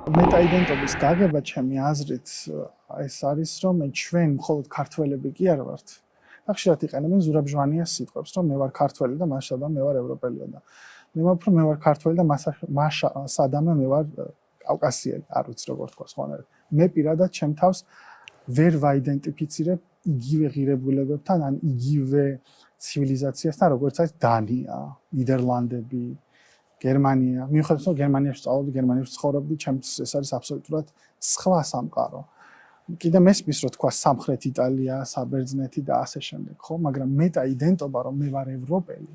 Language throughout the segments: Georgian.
მეტაიდენტობის გაგება ჩემი აზრით ეს არის რომ ჩვენ მხოლოდ ქართველები კი არ ვართ. და ხშირად იყენებენ ზურაბ ჟვანიას სიტყვებს რომ მე ვარ ქართველი და მასა და მე ვარ ევროპელი და მე ვფიქრობ მე ვარ ქართველი და მასა სადამე მე ვარ კავკასიელი, არ ვიცი როგორ თქვა სხვანაირად. მე პირადად ჩემ თავს ვერ ვაიდენტიფიცირებ იგივე ღირებულებებთან ან იგივე ცივილიზაციასთან როგორც არის დანია, ნიდერლანდები, გერმანია. მიუხედავად რომ გერმანიაში ვსწავლობდი, გერმანიაში ვცხოვრობდი, ჩემთვის ეს არის აბსოლუტურად სხვა სამყარო. კიდე მესმის რომ თქვა სამხრეთ იტალია, საბერძნეთი და ასე შემდეგ, ხო? მაგრამ მეტაიდენტობა რომ მე ვარ ევროპელი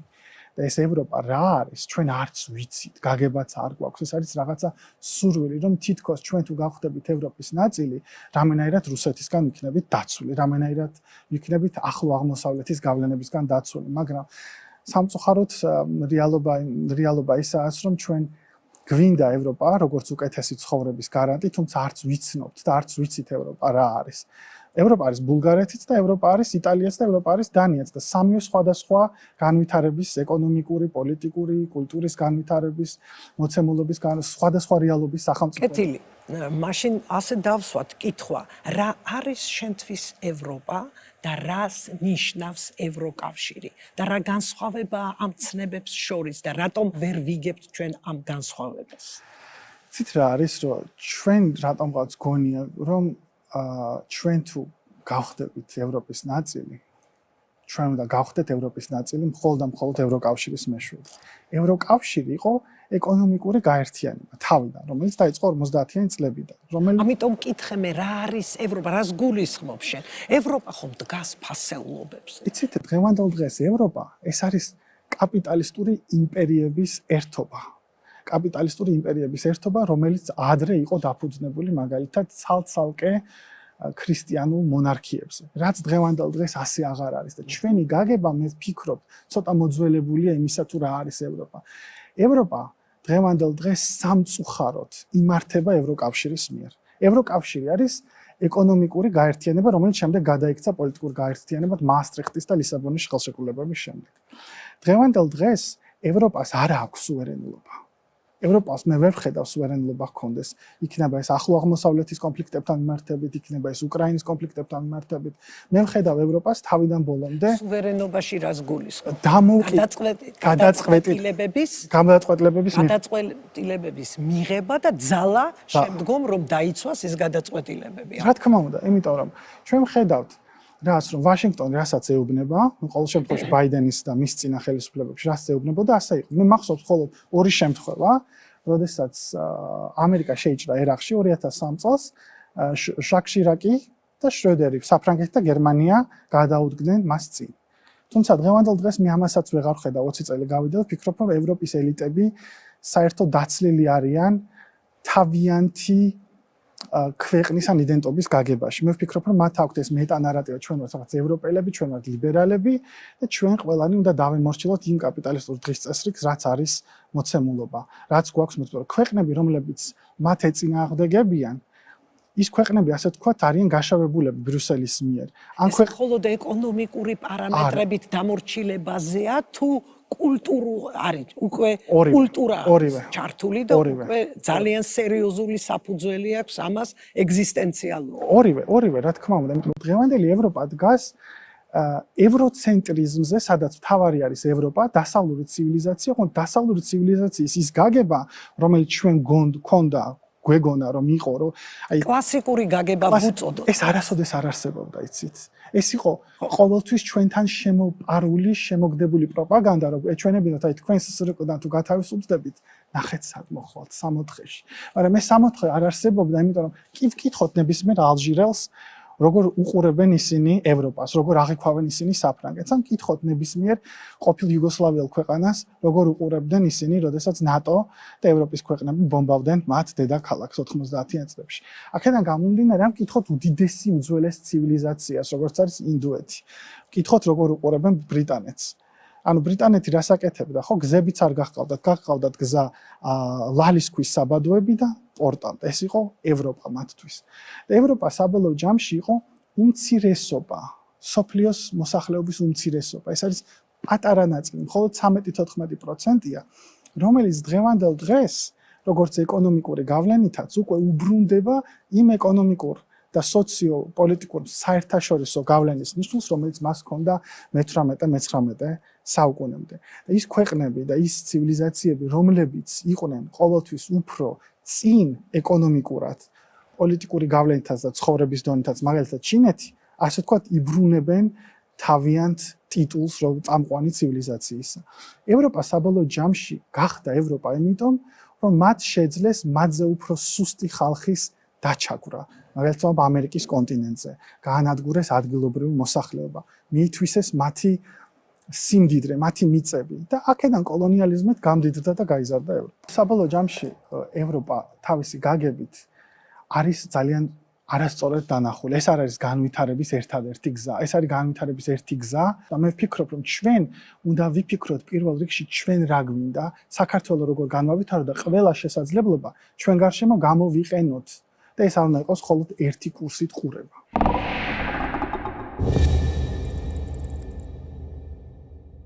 და ეს ევროპა რა არის, ჩვენ არც ვიცით, გაგებაც არ გვაქვს. ეს არის რაღაცა სურვილი, რომ თითქოს ჩვენ თუ გავხდებით ევროპის ნაწილი, რამენაირად რუსეთისგან ვიქნებით დაცული, რამენაირად ვიქნებით ახლო აღმოსავლეთის გავლენებისგან დაცული, მაგრამ სამწუხაროდ რეალობა ისაა, რომ ჩვენ გვინდა ევროპა, როგორც უკეთესი ცხოვრების გარანტი, თუმცა არც ვიცნობთ და არც ვიცით ევროპა რა არის. ევროპა არის ბულგარეთიც და ევროპა არის იტალიაც და ევროპა არის დანიაც და სამივე სხვადასხვა განვითარების, ეკონომიკური, პოლიტიკური, კულტურის განვითარების, მოცემულობის სხვადასხვა რეალობის სახელმწიფო. კეთილი, მაშინ ასე დავსვათ კითხვა, რა არის შენთვის ევროპა და რას ნიშნავს ევროკავშირი და რა განსხვავებაა ამ ცნებებს შორის და რატომ ვერ ვიგებთ ჩვენ ამ განსხვავებას? ცით რა არის, რომ ჩვენ რატომღაც გონია, რომ ჩვენ თუ გავხდებით ევროპის ნაწილი, ჩვენ უნდა გავხდეთ ევროპის ნაწილი მხოლოდ ევროკავშირის მეშვეობით. ევროკავშირი იყო ეკონომიკური გაერთიანება თავიდან, რომელიც დაიწყო 50-იანი წლებიდან. ამიტომ მკითხე მე, რა არის ევროპა, რას გულისხმობ შენ? ევროპა ხომ დგას ფასეულობებზე. იცით, დღევანდელ დღეს ევროპა ეს არის კაპიტალისტური იმპერიების ერთობა. კაპიტალისტური იმპერიების ერთობა, რომელიც ადრე იყო დაფუძნებული მაგალითად ცალ-ცალკე ქრისტიანულ მონარქიებზე. რაც დღევანდელ დღეს ასე აღარ არის და ჩვენი გაგება მე ვფიქრობ, ცოტა მოძველებულია იმისა თუ რა არის ევროპა. ევროპა დღევანდელ დღეს სამწუხაროდ იმართება ევროკავშირის მიერ. ევროკავშირი არის ეკონომიკური გაერთიანება, რომელიც შემდეგ გადაიქცა პოლიტიკურ გაერთიანებად მაასტრიხტის და ლისაბონის ხელშეკრულებების შემდეგ. დღევანდელ დღეს ევროპას არ აქვს სუვერენობა. ევროპას მე ვერ ვხედავ სუვერენობა ჰქონდეს. იქნება ეს ახლო აღმოსავლეთის კონფლიქტებთან მიმართებით, იქნება ეს უკრაინის კონფლიქტებთან მიმართებით. მე ვხედავ ევროპას თავიდან ბოლომდე სუვერენობაში რას გულისხმობ? გადაწყვეტილებების მიღება და ძალა შემდგომ რომ დაიცვას ეს გადაწყვეტილებები. რა თქმა უნდა, იმიტომ რომ ჩვენ ვხედავთ რას რომ ვაშინგტონი რასაც ეუბნება, ყოველ შემთხვევაში ბაიდენის და მის წინა ხელისუფლებებში რაც ეუბნებოდა, ასე იყო. მე მახსოვს მხოლოდ ორი შემთხვევა, როდესაც ამერიკა შეიჭრა ერაყში 2003 წელს, ჟაკ შირაკი და შროდერი, საფრანგეთი და გერმანია გადაუდგნენ მას წინ. თუმცა დღევანდელ დღეს მე ამასაც ვეღარ ვხედავ 20 წელი გავიდა და ვფიქრობ, რომ ევროპის ელიტები საერთოდ დაცლილი არიან თავიანთი ქვეყნის ან იდენტობის გაგებაში. მე ვფიქრობ, რომ მათ აქვთ ეს მეტანარატივი, ჩვენ ვართ რაღაც ევროპელები, ჩვენ ვართ ლიბერალები და ჩვენ ყველანი უნდა დავემორჩილოთ იმ კაპიტალისტურ დღის წესრიგს, რაც არის მოცემულობა, რაც გვაქვს მოცემულობა. ქვეყნები, რომლებიც მათ ეწინააღმდეგებიან, ის ქვეყნები, ასე ვთქვათ, არიან გაშავებულები ბრიუსელის მიერ. ან მხოლოდ ეკონომიკური პარამეტრებით დამორჩილებაზეა თუ კულტურულ არის უკვე კულტურა ჩართული და უკვე ძალიან სერიოზული საფუძველი აქვს ამას ეგზისტენციალურ. ორივე, რა თქმა უნდა, იმიტომ რომ დღევანდელი ევროპა დგას ევროცენტრიზმზე, სადაც მთავარი არის ევროპა, დასავლური ცივილიზაცია, ხო, დასავლური ცივილიზაციის ის გაგება, რომელიც ჩვენ გქონდა გვეგონა რომ იყო რომ აი კლასიკური გაგება ვუწოდოთ. ეს არასოდეს არ არსებობდა, იცით? ეს იყო ყოველთვის ჩვენთან შემოპარული, შემოგდებული პროპაგანდა, რომ ეჩვენებინათ აი თქვენ სრიკოდან თუ გათავისუფლდებით, ნახეთ სად მოხვალთ 64-ში. მაგრამ ეს 64 არ არსებობდა, იმიტომ რომ კი ვკითხოთ ნებისმიერ ალჟირელს, როგორ უყურებენ ისინი ევროპას, როგორ აღიქვავენ ისინი საფრანგეთს, ან კითხოთ ნებისმიერ ყოფილ იუგოსლავიელ ქვეყანას, როგორ უყურებდნენ ისინი, როდესაც ნატო და ევროპის ქვეყნები ბომბავდნენ მათ დედაქალაქს 90-იან წლებში. აქედან გამომდინარე, ამ კითხოთ უდიდესი უძველეს ცივილიზაციას, როგორც არის ინდოეთი. კითხოთ როგორ უყურებენ ბრიტანეთს. ანუ ბრიტანეთი რას აკეთებდა, ხო, გზებიც არ გაჰყავდათ გზა ლალის ქვის საბადოები და პორტამდე. ეს იყო ევროპა მათთვის. და ევროპა საბოლოო ჯამში იყო უმცირესობა, სოფლიოს მოსახლეობის უმცირესობა. ეს არის პატარა ნაწილი, მხოლოდ 13-14%-ია, რომელიც დღევანდელ დღეს როგორც ეკონომიკური გავლენითაც უკვე უბრუნდება იმ ეკონომიკურ და სოციო-პოლიტიკურ საერთაშორისო გავლენის ნიშნულს, რომელიც მას ჰქონდა მე-18-19 საუკუნემდე. და ის ქვეყნები და ის ცივილიზაციები, რომლებიც იყვნენ ყოველთვის უფრო წინ ეკონომიკურად, პოლიტიკური გავლენითაც და ცხოვრების დონითაც, მაგალითად ჩინეთი, ასე ვთქვათ, იბრუნებენ თავიანთ ტიტულს, რომ წამყვანი ცივილიზაციისა. ევროპა საბოლოო ჯამში გახდა ევროპა, იმიტომ რომ მათ შეძლეს მათზე უფრო სუსტი ხალხის დაჩაგვრა. მაგალითად, ამერიკის კონტინენტზე გაანადგურეს ადგილობრივი მოსახლეობა, მიითვისეს მათი სიმდიდრე, მათი მიწები და აქედან კოლონიალიზმით გამდიდრდა და გაიზარდა ევროპა. საბოლოო ჯამში ევროპა თავისი გაგებით არის ძალიან არასწორად დანახული. ეს არ არის განვითარების ერთადერთი გზა. ეს არის განვითარების ერთი გზა და მე ვფიქრობ, რომ ჩვენ უნდა ვიფიქროთ პირველ რიგში ჩვენ რა გვინდა, საქართველოს როგორ განვავითაროთ და ყველა შესაძლებლობა ჩვენ გარშემო გამოვიყენოთ. და ეს არ უნდა იყოს მხოლოდ ერთი კურსით ყურება.